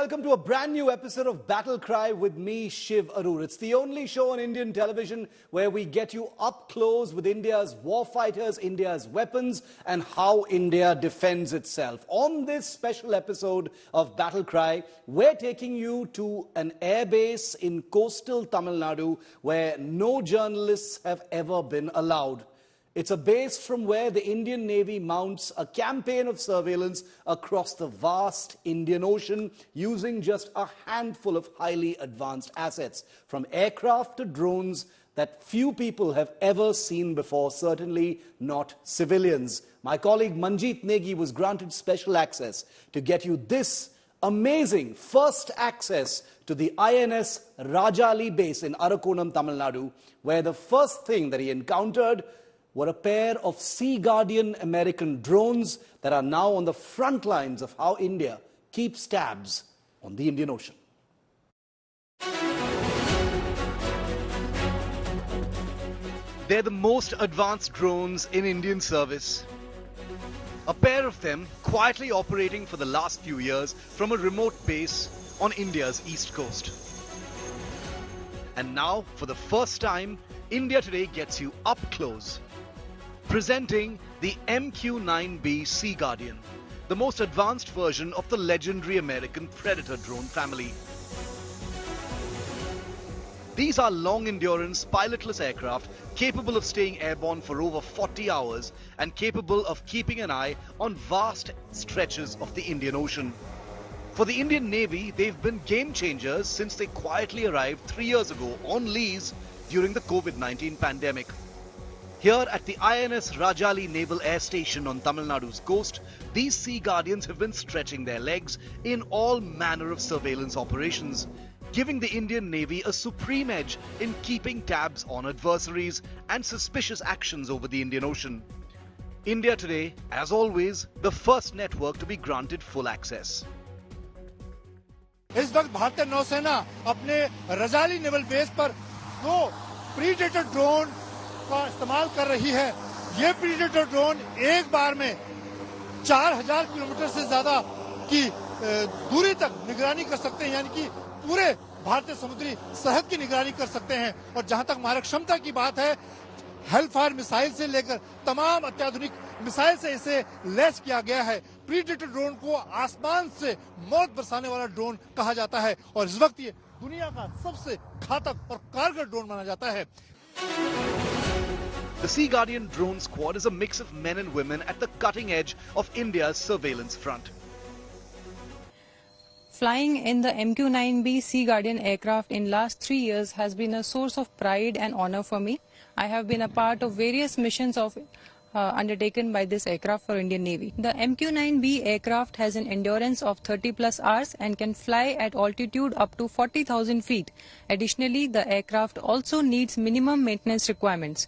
welcome to a brand new episode of Battle Cry with me, Shiv Aroor. It's the only show on Indian television where we get you up close with India's warfighters, India's weapons, and how India defends itself. On this special episode of Battle Cry, we're taking you to an airbase in coastal Tamil Nadu where no journalists have ever been allowed. It's a base from where the Indian Navy mounts a campaign of surveillance across the vast Indian Ocean using just a handful of highly advanced assets, from aircraft to drones that few people have ever seen before, certainly not civilians. My colleague Manjeet Negi was granted special access to get you this amazing first access to the INS Rajali base in Arakonam, Tamil Nadu, where the first thing that he encountered were a pair of Sea Guardian American drones that are now on the front lines of how India keeps tabs on the Indian Ocean. They're the most advanced drones in Indian service. A pair of them quietly operating for the last few years from a remote base on India's east coast. And now, for the first time, India Today gets you up close. Presenting the MQ-9B Sea Guardian, the most advanced version of the legendary American Predator drone family. These are long-endurance, pilotless aircraft capable of staying airborne for over 40 hours and capable of keeping an eye on vast stretches of the Indian Ocean. For the Indian Navy, they've been game changers since they quietly arrived 3 years ago on lease during the COVID-19 pandemic. Here at the INS Rajali Naval Air Station on Tamil Nadu's coast, these Sea Guardians have been stretching their legs in all manner of surveillance operations, giving the Indian Navy a supreme edge in keeping tabs on adversaries and suspicious actions over the Indian Ocean. India Today, as always, the first network to be granted full access. इस वक्त भारतीय नौसेना अपने रजाली naval base पर 2 predator drone का इस्तेमाल कर रही है। ये प्रीडेटर ड्रोन एक बार में 4000 किलोमीटर से ज्यादा की दूरी तक निगरानी कर सकते हैं, यानी कि पूरे भारतीय समुद्री सरहद की निगरानी कर सकते हैं। और जहां तक मारक क्षमता की बात है, हेलफायर मिसाइल से लेकर तमाम अत्याधुनिक मिसाइल से इसे लैस किया गया है। प्रीडेटर ड्रोन को आसमान से मौत बरसाने वाला ड्रोन कहा जाता है और इस वक्त ये दुनिया का सबसे घातक और कारगर ड्रोन माना जाता है। The Sea Guardian drone squad is a mix of men and women at the cutting edge of India's surveillance front. Flying in the MQ-9B Sea Guardian aircraft in last 3 years has been a source of pride and honor for me. I have been a part of various missions undertaken by this aircraft for Indian Navy. The MQ-9B aircraft has an endurance of 30 plus hours and can fly at altitude up to 40,000 feet. Additionally, the aircraft also needs minimum maintenance requirements.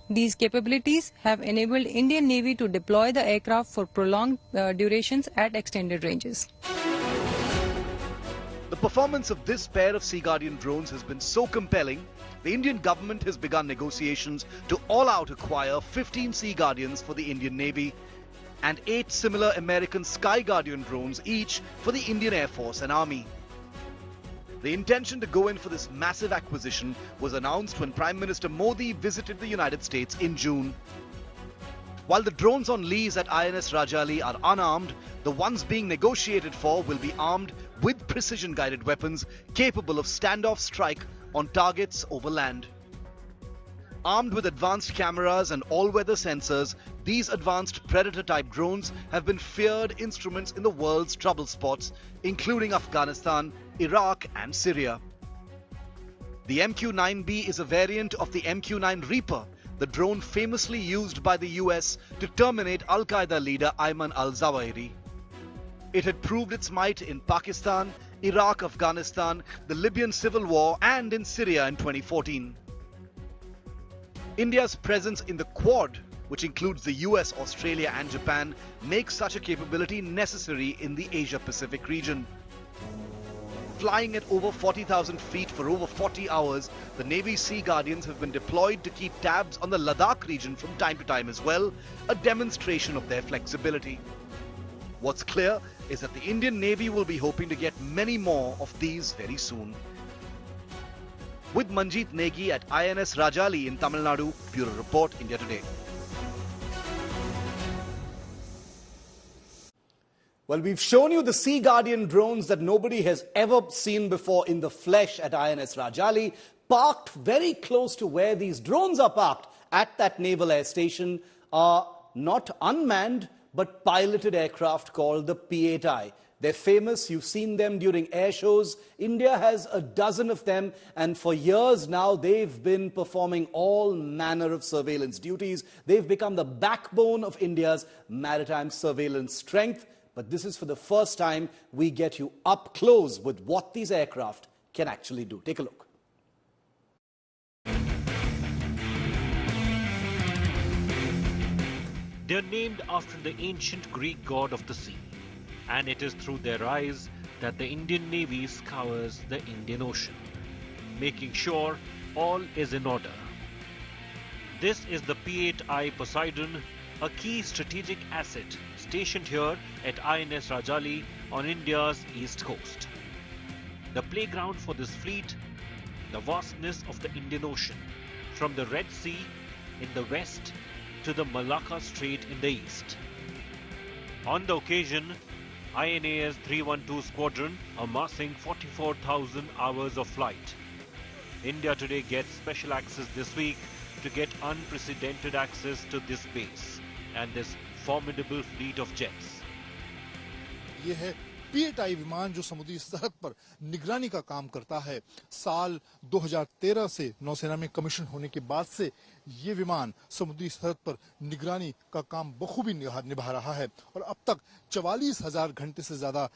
These capabilities have enabled Indian Navy to deploy the aircraft for prolonged durations at extended ranges. The performance of this pair of Sea Guardian drones has been so compelling, the Indian government has begun negotiations to all-out acquire 15 Sea Guardians for the Indian Navy and 8 similar American Sky Guardian drones each for the Indian Air Force and Army. The intention to go in for this massive acquisition was announced when Prime Minister Modi visited the United States in June. While the drones on lease at INS Rajali are unarmed, the ones being negotiated for will be armed with precision-guided weapons capable of standoff strike on targets over land. Armed with advanced cameras and all-weather sensors, these advanced Predator-type drones have been feared instruments in the world's trouble spots, including Afghanistan, Iraq and Syria. The MQ-9B is a variant of the MQ-9 Reaper, the drone famously used by the US to terminate Al-Qaeda leader Ayman al-Zawahiri. It had proved its might in Pakistan, Iraq, Afghanistan, the Libyan civil war and in Syria in 2014. India's presence in the Quad, which includes the US, Australia and Japan, makes such a capability necessary in the Asia-Pacific region. Flying at over 40,000 feet for over 40 hours, the Navy's Sea Guardians have been deployed to keep tabs on the Ladakh region from time to time as well, a demonstration of their flexibility. What's clear is that the Indian Navy will be hoping to get many more of these very soon. With Manjeet Negi at INS Rajali in Tamil Nadu, Bureau Report, India Today. Well, we've shown you the Sea Guardian drones that nobody has ever seen before in the flesh at INS Rajali, parked very close to where these drones are parked at that naval air station are not unmanned but piloted aircraft called the P-8I. They're famous. You've seen them during air shows. India has a dozen of them, and for years now they've been performing all manner of surveillance duties. They've become the backbone of India's maritime surveillance strength. But this is for the first time we get you up close with what these aircraft can actually do. Take a look. They're named after the ancient Greek god of the sea, and it is through their eyes that the Indian Navy scours the Indian Ocean, making sure all is in order. This is the P-8I Poseidon, a key strategic asset stationed here at INS Rajali on India's east coast. The playground for this fleet, the vastness of the Indian Ocean, from the Red Sea in the west to the Malacca Strait in the east. On the occasion, INA's 312 Squadron amassing 44,000 hours of flight. India Today gets special access this week to get unprecedented access to this base and this formidable fleet of jets. ये है P-8I विमान जो समुद्री सरहद पर निगरानी का काम करता है। साल 2013 से नौसेना में कमीशन होने के बाद से ये विमान समुद्री सरहद पर निगरानी का काम बखूबी निभा रहा है और अब तक 44,000 घंटे से ज्यादा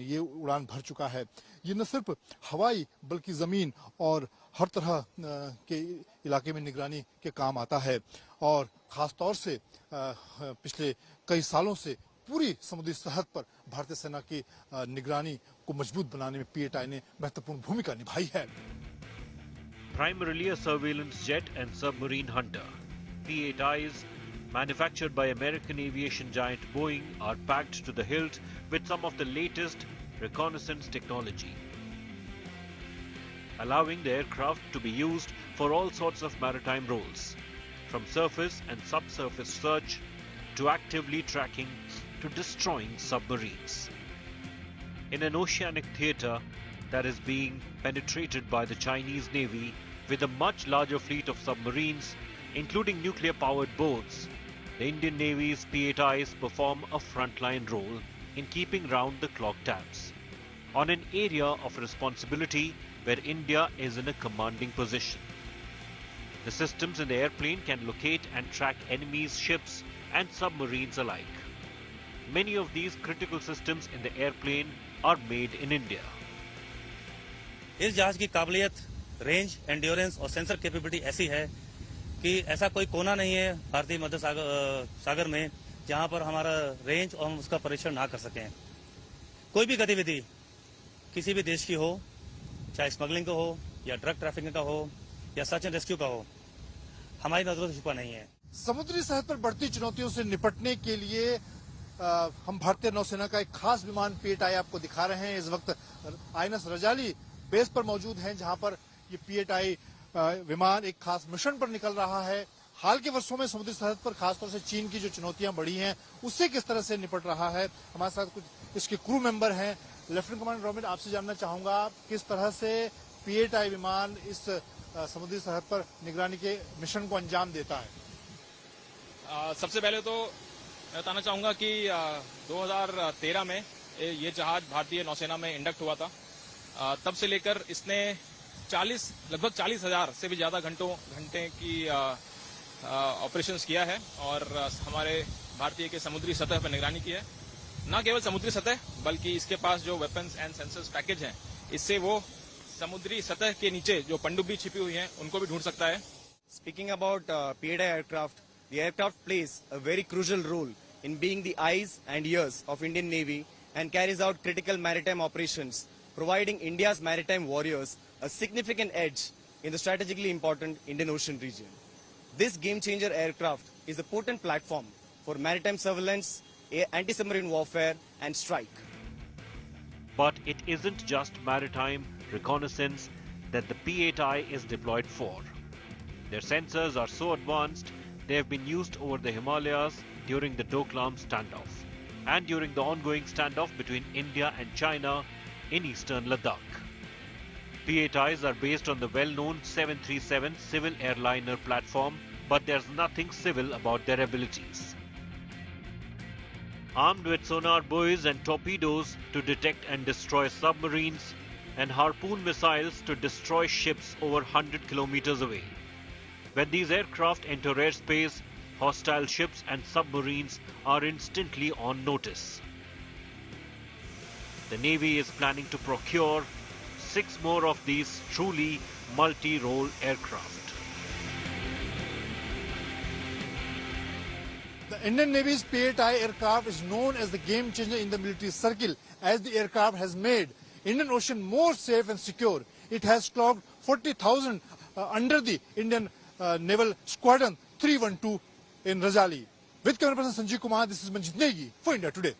ये उड़ान भर चुका है। ये न सिर्फ हवाई बल्कि जमीन और हर तरह के इलाके में निगरानी के काम आता है और खास तौर से पिछले कई सालों से पूरी समुद्री सरहद पर भारतीय सेना की निगरानी को मजबूत बनाने में P-8I ने महत्वपूर्ण भूमिका निभाई है। Primarily a surveillance jet and submarine hunter, P-8Is manufactured by American aviation giant Boeing are packed to the hilt with some of the latest reconnaissance technology, allowing the aircraft to be used for all sorts of maritime roles, from surface and subsurface search to actively tracking to destroying submarines. In an oceanic theatre that is being penetrated by the Chinese Navy with a much larger fleet of submarines, including nuclear-powered boats, the Indian Navy's P-8Is perform a frontline role in keeping round-the-clock tabs on an area of responsibility where India is in a commanding position. The systems in the airplane can locate and track enemies' ships and submarines alike. Many of these critical systems in the airplane are made in India. इस जहाज की काबिलियत, range, endurance और sensor capability ऐसी है कि ऐसा कोई कोना नहीं है भारतीय मध्य सागर में जहां पर हमारा रेंज और हम उसका परीक्षण ना कर सकें। कोई भी गतिविधि किसी भी देश की हो, चाहे स्मगलिंग का हो या ड्रग ट्रैफिकिंग का हो या सर्च एंड रेस्क्यू का हो, हमारी नजरों से छुपा नहीं है। समुद्री सरहद पर बढ़ती चुनौतियों से निपटने के लिए हम भारतीय नौसेना का एक खास विमान P-8I आपको दिखा रहे हैं। इस वक्त INS रजाली बेस पर मौजूद हैं जहां पर ये P-8I विमान एक खास मिशन पर निकल रहा है। हाल के वर्षों में समुद्री सरहद पर खासतौर से चीन की जो चुनौतियां बढ़ी हैं उससे किस तरह से निपट रहा है। हमारे साथ कुछ इसके क्रू मेंबर हैं। लेफ्टिनेंट कमांडर रोमित, आपसे जानना चाहूंगा किस तरह से P-8I विमान इस समुद्री सरहद पर निगरानी के मिशन को अंजाम देता है। सबसे पहले तो मैं बताना चाहूंगा कि 2013 में ये जहाज भारतीय नौसेना में इंडक्ट हुआ था। तब से लेकर इसने लगभग 40,000 से भी ज्यादा घंटे की ऑपरेशंस किया है और हमारे भारतीय के समुद्री सतह पर निगरानी की है। न केवल समुद्री सतह बल्कि इसके पास जो वेपन्स एंड सेंसर्स पैकेज हैं, इससे वो समुद्री सतह के नीचे जो पनडुब्बी छिपी हुई हैं उनको भी ढूंढ सकता है। Speaking about P-8I aircraft, the aircraft plays a very crucial role in being the eyes and ears of Indian Navy and carries out critical maritime operations, providing India's maritime warriors a significant edge in the strategically important Indian Ocean region. This game-changer aircraft is a potent platform for maritime surveillance, anti-submarine warfare and strike. But it isn't just maritime reconnaissance that the P-8I is deployed for. Their sensors are so advanced they have been used over the Himalayas during the Doklam standoff and during the ongoing standoff between India and China in eastern Ladakh. P-8Is are based on the well-known 737 civil airliner platform, but there's nothing civil about their abilities. Armed with sonar buoys and torpedoes to detect and destroy submarines, and harpoon missiles to destroy ships over 100 kilometers away. When these aircraft enter airspace, hostile ships and submarines are instantly on notice. The Navy is planning to procure 6 more of these truly multi-role aircraft. The Indian Navy's P-8I aircraft is known as the game changer in the military circle, as the aircraft has made Indian Ocean more safe and secure. It has clocked 40,000 under the Indian Naval Squadron 312 in Rajali. With camera person Sanjeev Kumar, this is Manjit Negi for India Today.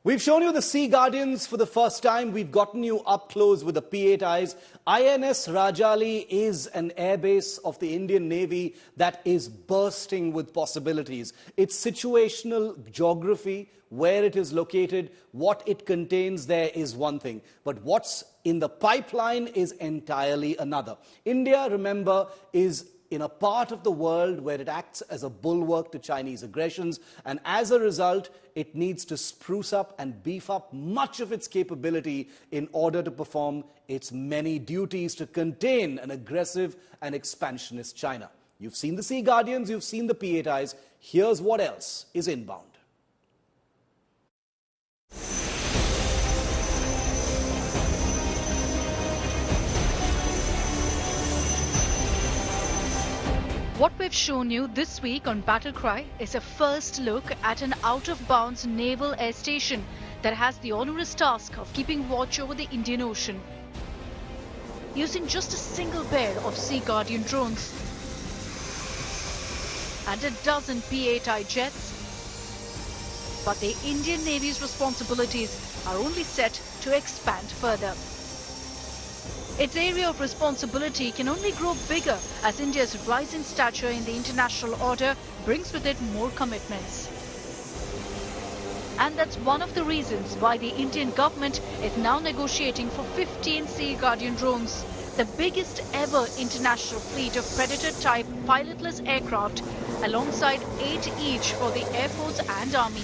We've shown you the Sea Guardians for the first time. We've gotten you up close with the P-8Is. INS Rajali is an airbase of the Indian Navy that is bursting with possibilities. Its situational geography, where it is located, what it contains there is one thing. But what's in the pipeline is entirely another. India, remember, is in a part of the world where it acts as a bulwark to Chinese aggressions, and as a result, it needs to spruce up and beef up much of its capability in order to perform its many duties to contain an aggressive and expansionist China. You've seen the Sea Guardians, you've seen the P-8Is. Here's what else is inbound. What we've shown you this week on Battle Cry is a first look at an out-of-bounds naval air station that has the onerous task of keeping watch over the Indian Ocean. Using just a single pair of Sea Guardian drones and a dozen P-8I jets, but the Indian Navy's responsibilities are only set to expand further. Its area of responsibility can only grow bigger as India's rising stature in the international order brings with it more commitments. And that's one of the reasons why the Indian government is now negotiating for 15 Sea Guardian drones, the biggest ever international fleet of Predator-type pilotless aircraft, alongside 8 each for the Air Force and Army.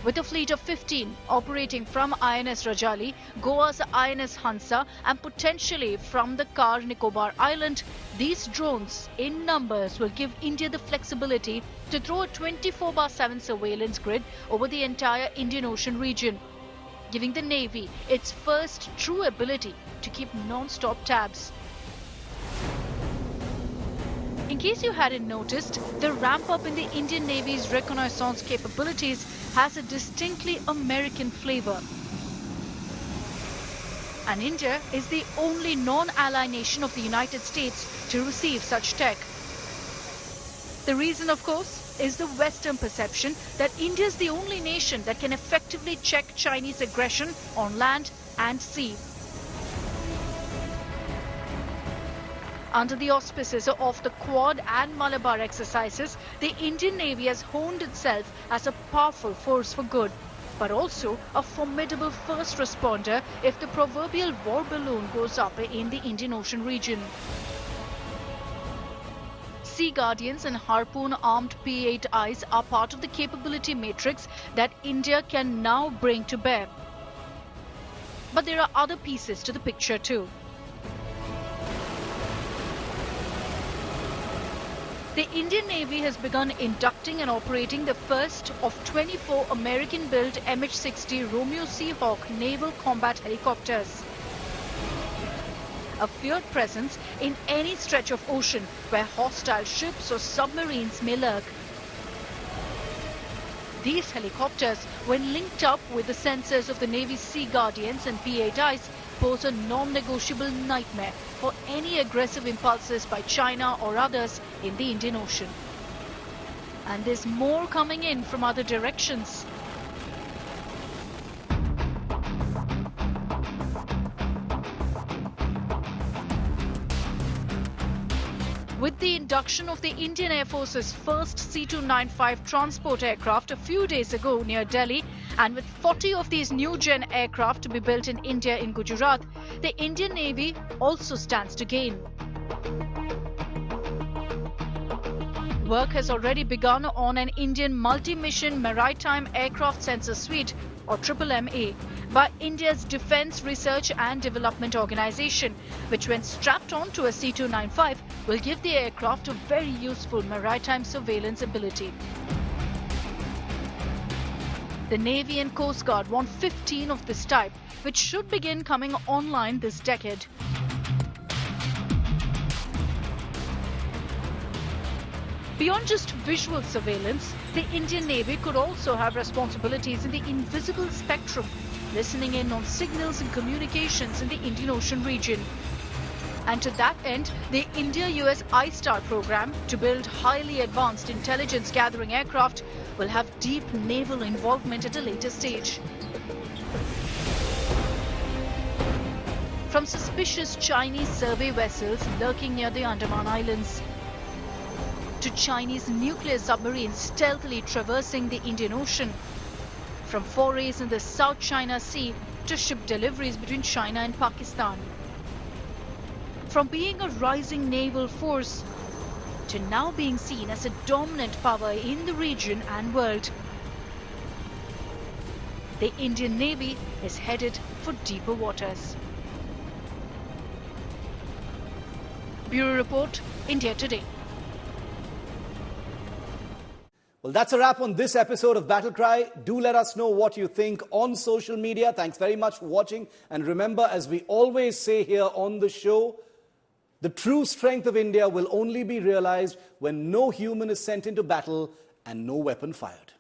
With a fleet of 15 operating from INS Rajali, Goa's INS Hansa and potentially from the Car Nicobar Island, these drones in numbers will give India the flexibility to throw a 24/7 surveillance grid over the entire Indian Ocean region, giving the Navy its first true ability to keep non-stop tabs. In case you hadn't noticed, the ramp up in the Indian Navy's reconnaissance capabilities has a distinctly American flavor. And India is the only non-ally nation of the United States to receive such tech. The reason, of course, is the Western perception that India is the only nation that can effectively check Chinese aggression on land and sea. Under the auspices of the Quad and Malabar exercises, the Indian Navy has honed itself as a powerful force for good, but also a formidable first responder if the proverbial war balloon goes up in the Indian Ocean region. Sea Guardians and Harpoon-armed P-8Is are part of the capability matrix that India can now bring to bear. But there are other pieces to the picture too. The Indian Navy has begun inducting and operating the first of 24 American-built MH-60 Romeo Seahawk naval combat helicopters. A feared presence in any stretch of ocean where hostile ships or submarines may lurk. These helicopters, when linked up with the sensors of the Navy's Sea Guardians and P-8Is, pose a non-negotiable nightmare for any aggressive impulses by China or others in the Indian Ocean. And there's more coming in from other directions. With the induction of the Indian Air Force's first C-295 transport aircraft a few days ago near Delhi, and with 40 of these new-gen aircraft to be built in India in Gujarat, the Indian Navy also stands to gain. Work has already begun on an Indian multi-mission maritime aircraft sensor suite, or MMMA, by India's Defence Research and Development Organisation, which when strapped onto a C-295 will give the aircraft a very useful maritime surveillance ability. The Navy and Coast Guard want 15 of this type, which should begin coming online this decade. Beyond just visual surveillance, the Indian Navy could also have responsibilities in the invisible spectrum, listening in on signals and communications in the Indian Ocean region. And to that end, the India-US I-STAR program to build highly advanced intelligence gathering aircraft will have deep naval involvement at a later stage. From suspicious Chinese survey vessels lurking near the Andaman Islands, to Chinese nuclear submarines stealthily traversing the Indian Ocean, from forays in the South China Sea to ship deliveries between China and Pakistan. From being a rising naval force to now being seen as a dominant power in the region and world, the Indian Navy is headed for deeper waters. Bureau Report, India Today. Well, that's a wrap on this episode of Battle Cry. Do let us know what you think on social media. Thanks very much for watching. And remember, as we always say here on the show, the true strength of India will only be realized when no human is sent into battle and no weapon fired.